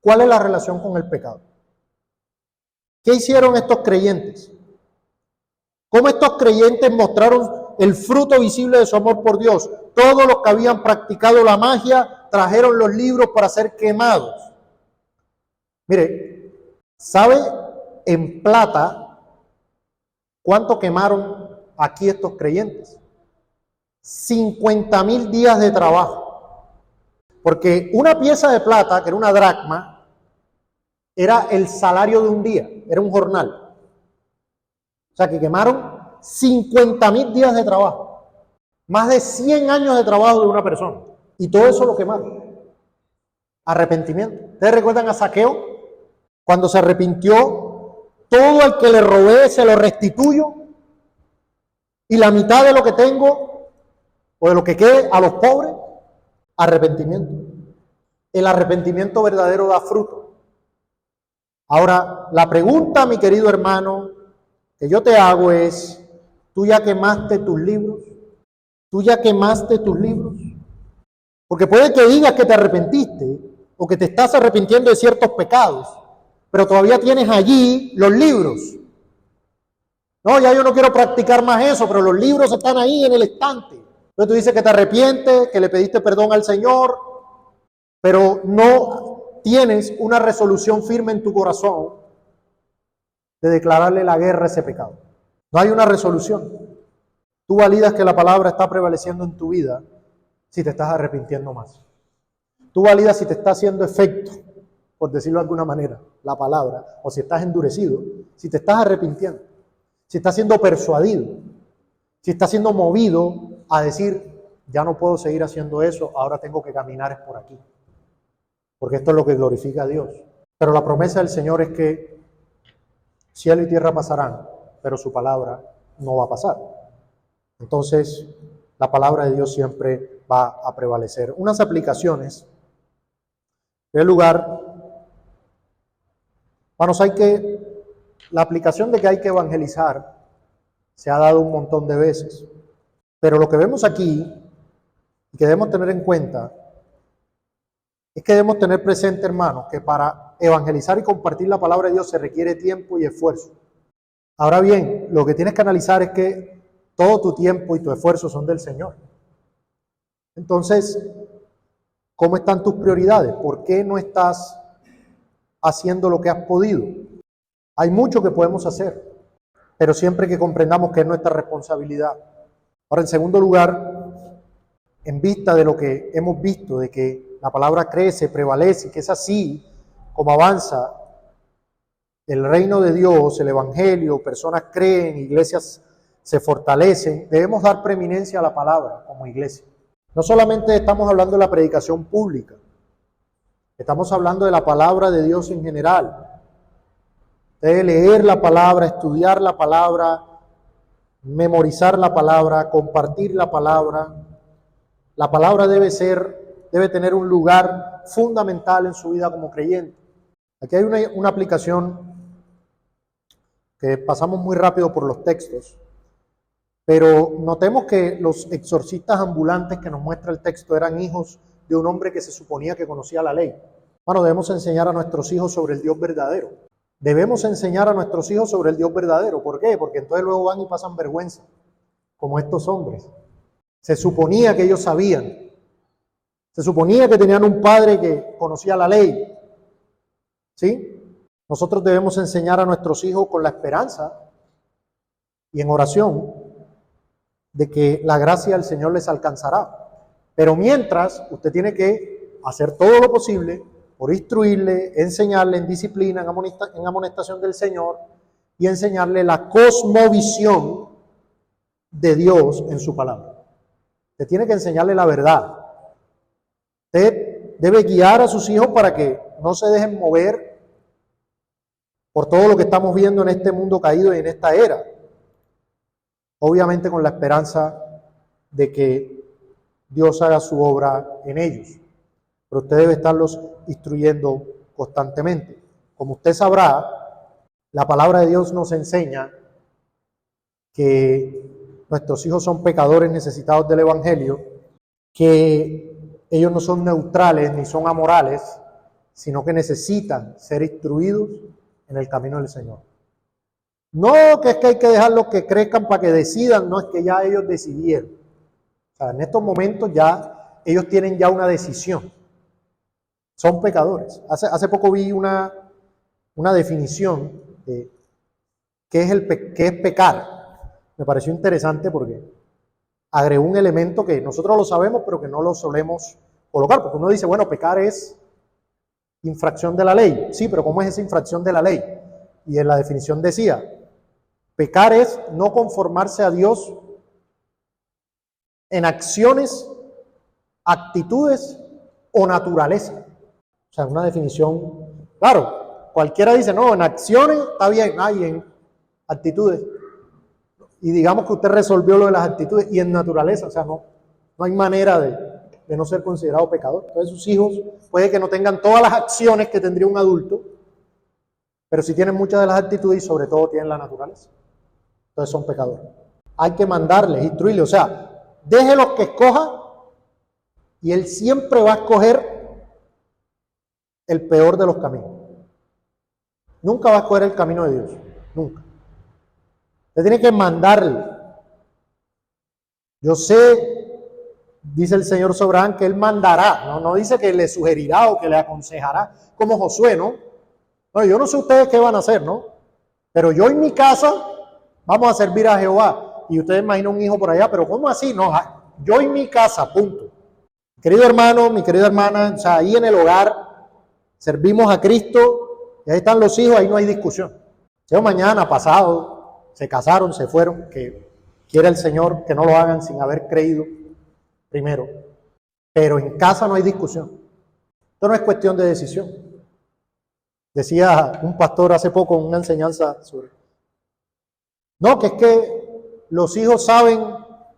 ¿cuál es la relación con el pecado? ¿Qué hicieron estos creyentes? ¿Cómo estos creyentes mostraron el fruto visible de su amor por Dios? Todos los que habían practicado la magia trajeron los libros para ser quemados. Mire, ¿sabe en plata cuánto quemaron aquí estos creyentes? 50,000 días de trabajo. Porque una pieza de plata, que era una dracma, era el salario de un día, era un jornal. O sea que quemaron 50,000 días de trabajo. Más de 100 años de trabajo de una persona. Y todo eso lo quemaron. Arrepentimiento. ¿Ustedes recuerdan a Zaqueo? Cuando se arrepintió, todo el que le robé se lo restituyo. Y la mitad de lo que tengo, o de lo que quede, a los pobres. Arrepentimiento. El arrepentimiento verdadero da fruto. Ahora, la pregunta, mi querido hermano, que yo te hago es, ¿tú ya quemaste tus libros? ¿Tú ya quemaste tus libros? Porque puede que digas que te arrepentiste o que te estás arrepintiendo de ciertos pecados, pero todavía tienes allí los libros. No, ya yo no quiero practicar más eso, pero los libros están ahí en el estante. Entonces tú dices que te arrepientes, que le pediste perdón al Señor, pero no tienes una resolución firme en tu corazón de declararle la guerra a ese pecado. No hay una resolución. Tú validas que la palabra está prevaleciendo en tu vida si te estás arrepintiendo más. Tú validas si te está haciendo efecto, por decirlo de alguna manera, la palabra, o si estás endurecido, si te estás arrepintiendo, si estás siendo persuadido, si estás siendo movido a decir, ya no puedo seguir haciendo eso, ahora tengo que caminar por aquí. Porque esto es lo que glorifica a Dios. Pero la promesa del Señor es que cielo y tierra pasarán, pero su palabra no va a pasar. Entonces, la palabra de Dios siempre va a prevalecer. Unas aplicaciones. En primer lugar, hermanos, la aplicación de que hay que evangelizar se ha dado un montón de veces. Pero lo que vemos aquí, y que debemos tener en cuenta, es que debemos tener presente, hermanos, que para evangelizar y compartir la palabra de Dios se requiere tiempo y esfuerzo. Ahora bien, lo que tienes que analizar es que todo tu tiempo y tu esfuerzo son del Señor. Entonces, ¿cómo están tus prioridades? ¿Por qué no estás haciendo lo que has podido? Hay mucho que podemos hacer, pero siempre que comprendamos que es nuestra responsabilidad. Ahora, en segundo lugar, en vista de lo que hemos visto, de que la palabra crece, prevalece, y que es así como avanza el reino de Dios, el evangelio, personas creen, iglesias se fortalecen, debemos dar preeminencia a la palabra como iglesia. No solamente estamos hablando de la predicación pública, estamos hablando de la palabra de Dios en general. Debe leer la palabra, estudiar la palabra, memorizar la palabra, compartir la palabra. La palabra debe tener un lugar fundamental en su vida como creyente. Aquí hay una aplicación que pasamos muy rápido por los textos, pero notemos que los exorcistas ambulantes que nos muestra el texto eran hijos de un hombre que se suponía que conocía la ley. Bueno, debemos enseñar a nuestros hijos sobre el Dios verdadero. Debemos enseñar a nuestros hijos sobre el Dios verdadero. ¿Por qué? Porque entonces luego van y pasan vergüenza, como estos hombres. Se suponía que ellos sabían. Se suponía que tenían un padre que conocía la ley. ¿Sí? Nosotros debemos enseñar a nuestros hijos con la esperanza y en oración de que la gracia del Señor les alcanzará. Pero mientras, usted tiene que hacer todo lo posible por instruirle, enseñarle en disciplina, en amonestación del Señor y enseñarle la cosmovisión de Dios en su palabra. Usted tiene que enseñarle la verdad. Usted debe guiar a sus hijos para que no se dejen mover por todo lo que estamos viendo en este mundo caído y en esta era. Obviamente con la esperanza de que Dios haga su obra en ellos. Pero usted debe estarlos instruyendo constantemente. Como usted sabrá, la palabra de Dios nos enseña que nuestros hijos son pecadores necesitados del Evangelio, que ellos no son neutrales ni son amorales, sino que necesitan ser instruidos en el camino del Señor. No que es que hay que dejarlos que crezcan para que decidan, no, es que ya ellos decidieron. O sea, en estos momentos ya ellos tienen ya una decisión. Son pecadores. Hace poco vi una definición de qué es pecar. Me pareció interesante porque agregó un elemento que nosotros lo sabemos, pero que no lo solemos colocar. Porque uno dice, bueno, pecar es infracción de la ley. Sí, pero ¿cómo es esa infracción de la ley? Y en la definición decía, pecar es no conformarse a Dios en acciones, actitudes o naturaleza. O sea, una definición, claro, cualquiera dice, no, en acciones está bien, y en actitudes. Y digamos que usted resolvió lo de las actitudes y en naturaleza, o sea, no hay manera de no ser considerado pecador. Entonces sus hijos puede que no tengan todas las acciones que tendría un adulto, pero sí tienen muchas de las actitudes y sobre todo tienen la naturaleza. Entonces son pecadores. Hay que mandarles, instruirles, o sea, déjelos que escojan y él siempre va a escoger el peor de los caminos. Nunca va a escoger el camino de Dios, nunca. Usted tiene que mandarle. Yo sé, dice el Señor sobre Abraham, que Él mandará, no dice que le sugerirá o que le aconsejará, como Josué, ¿no? No, yo no sé ustedes qué van a hacer, ¿no? Pero yo en mi casa vamos a servir a Jehová. Y ustedes imaginan un hijo por allá, pero ¿cómo así? No, yo en mi casa, punto. Querido hermano, mi querida hermana, o sea, ahí en el hogar servimos a Cristo y ahí están los hijos, ahí no hay discusión. Sea mañana, pasado, se casaron, se fueron, que quiera el Señor que no lo hagan sin haber creído primero. Pero en casa no hay discusión. Esto no es cuestión de decisión. Decía un pastor hace poco en una enseñanza sobre... No, que es que los hijos saben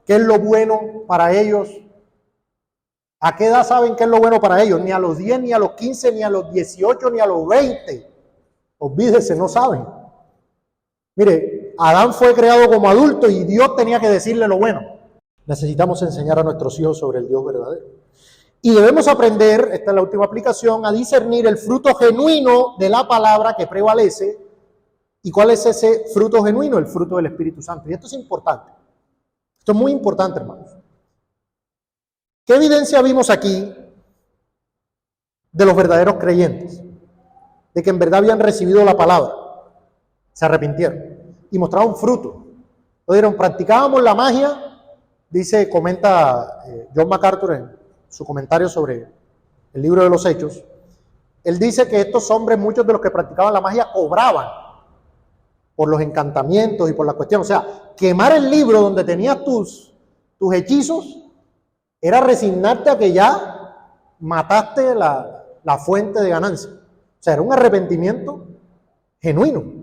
qué es lo bueno para ellos. ¿A qué edad saben qué es lo bueno para ellos? Ni a los 10, ni a los 15, ni a los 18, ni a los 20. Olvídese, no saben. Mire, Adán fue creado como adulto y Dios tenía que decirle lo bueno. Necesitamos enseñar a nuestros hijos sobre el Dios verdadero. Y debemos aprender, esta es la última aplicación, a discernir el fruto genuino de la palabra que prevalece. ¿Y cuál es ese fruto genuino? El fruto del Espíritu Santo. Y esto es importante. Esto es muy importante, hermanos. ¿Qué evidencia vimos aquí de los verdaderos creyentes? De que en verdad habían recibido la palabra. Se arrepintieron y mostraron fruto. Lo dijeron, practicábamos la magia, comenta John MacArthur en su comentario sobre el libro de los Hechos. Él dice que estos hombres, muchos de los que practicaban la magia, cobraban por los encantamientos y por la cuestión. O sea, quemar el libro donde tenías tus hechizos era resignarte a que ya mataste la fuente de ganancia. O sea, era un arrepentimiento genuino.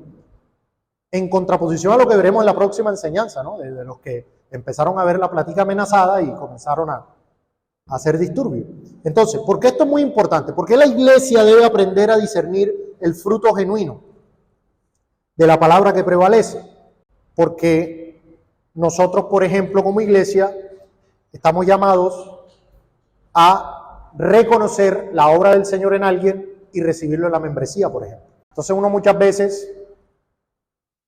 En contraposición a lo que veremos en la próxima enseñanza, ¿no? De los que empezaron a ver la plática amenazada y comenzaron a hacer disturbios. Entonces, ¿por qué esto es muy importante? ¿Por qué la iglesia debe aprender a discernir el fruto genuino de la palabra que prevalece? Porque nosotros, por ejemplo, como iglesia, estamos llamados a reconocer la obra del Señor en alguien y recibirlo en la membresía, por ejemplo. Entonces uno muchas veces,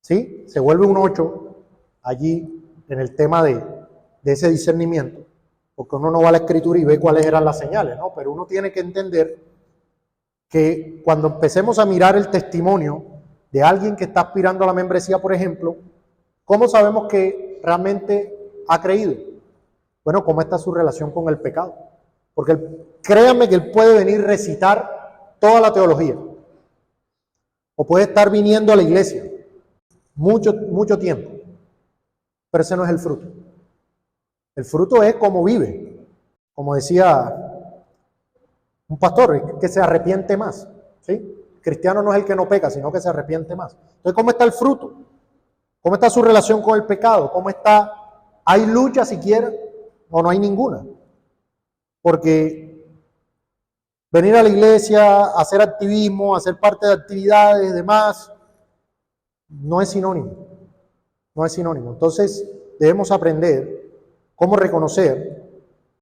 ¿sí?, se vuelve un 8 allí en el tema de ese discernimiento, porque uno no va a la Escritura y ve cuáles eran las señales, ¿no? Pero uno tiene que entender que cuando empecemos a mirar el testimonio de alguien que está aspirando a la membresía, por ejemplo, ¿cómo sabemos que realmente ha creído? Bueno, ¿cómo está su relación con el pecado? Porque créanme que él puede venir a recitar toda la teología, o puede estar viniendo a la iglesia mucho tiempo, pero ese no es el fruto. El fruto es cómo vive. Como decía un pastor, que se arrepiente más. ¿Sí? El cristiano no es el que no peca, sino que se arrepiente más. Entonces, ¿cómo está el fruto? ¿Cómo está su relación con el pecado? ¿Cómo está? ¿Hay lucha siquiera o no hay ninguna? Porque venir a la iglesia, hacer activismo, hacer parte de actividades, demás, no es sinónimo. No es sinónimo. Entonces, debemos aprender cómo reconocer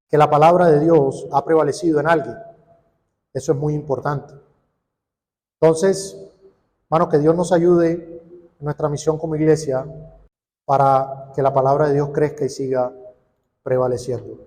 que la palabra de Dios ha prevalecido en alguien. Eso es muy importante. Entonces, hermanos, que Dios nos ayude en nuestra misión como iglesia para que la palabra de Dios crezca y siga prevaleciendo.